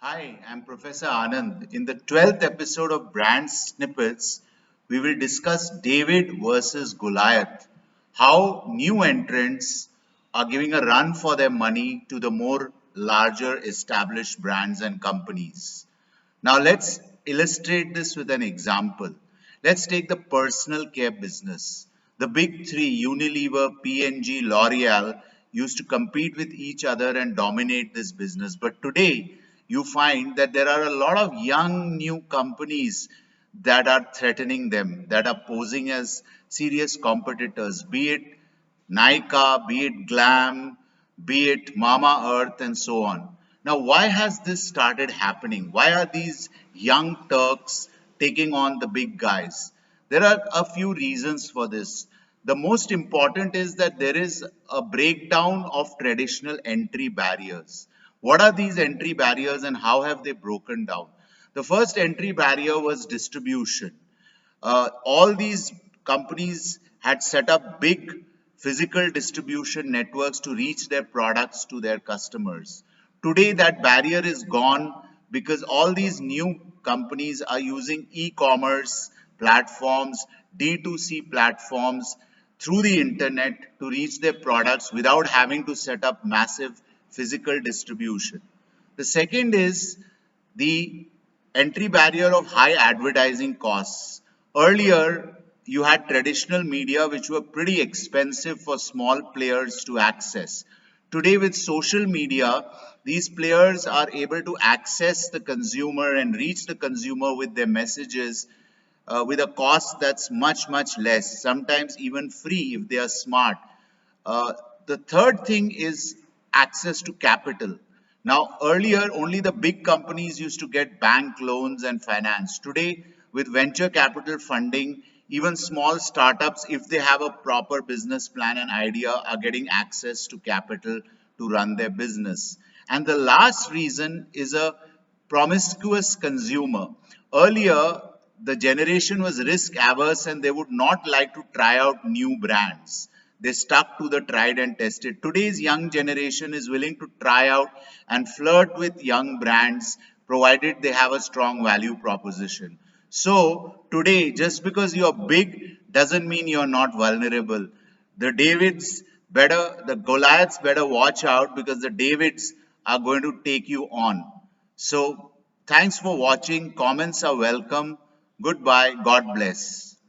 Hi, I'm Professor Anand. In the 12th episode of Brand Snippets, we will discuss David versus Goliath, how new entrants are giving a run for their money to the more larger established brands and companies. Now, let's illustrate this with an example. Let's take the personal care business. The big three, Unilever, P&G, L'Oreal, used to compete with each other and dominate this business. But today, you find that there are a lot of young new companies that are threatening them, that are posing as serious competitors, be it Nykaa, be it Glam, be it Mama Earth, and so on. Now, why has this started happening? Why are these young Turks taking on the big guys? There are a few reasons for this. The most important is that there is a breakdown of traditional entry barriers. What are these entry barriers and how have they broken down? The first entry barrier was distribution. All these companies had set up big physical distribution networks to reach their products to their customers. Today, that barrier is gone because all these new companies are using e commerce platforms, D2C platforms through the internet to reach their products without having to set up massive physical distribution. The second is the entry barrier of high advertising costs. Earlier, you had traditional media which were pretty expensive for small players to access. Today, with social media, these players are able to access the consumer and reach the consumer with their messages with a cost that's much less, sometimes even free if they are smart. The third thing is access to capital. Now, earlier, only the big companies used to get bank loans and finance. Today, with venture capital funding, even small startups, if they have a proper business plan and idea, are getting access to capital to run their business. And the last reason is a promiscuous consumer. Earlier, the generation was risk averse and they would not like to try out new brands. They stuck to the tried and tested. Today's young generation is willing to try out and flirt with young brands provided they have a strong value proposition. So, today, just because you're big doesn't mean you're not vulnerable. The Goliaths better watch out because the Davids are going to take you on. So, thanks for watching. Comments are welcome. Goodbye. God bless.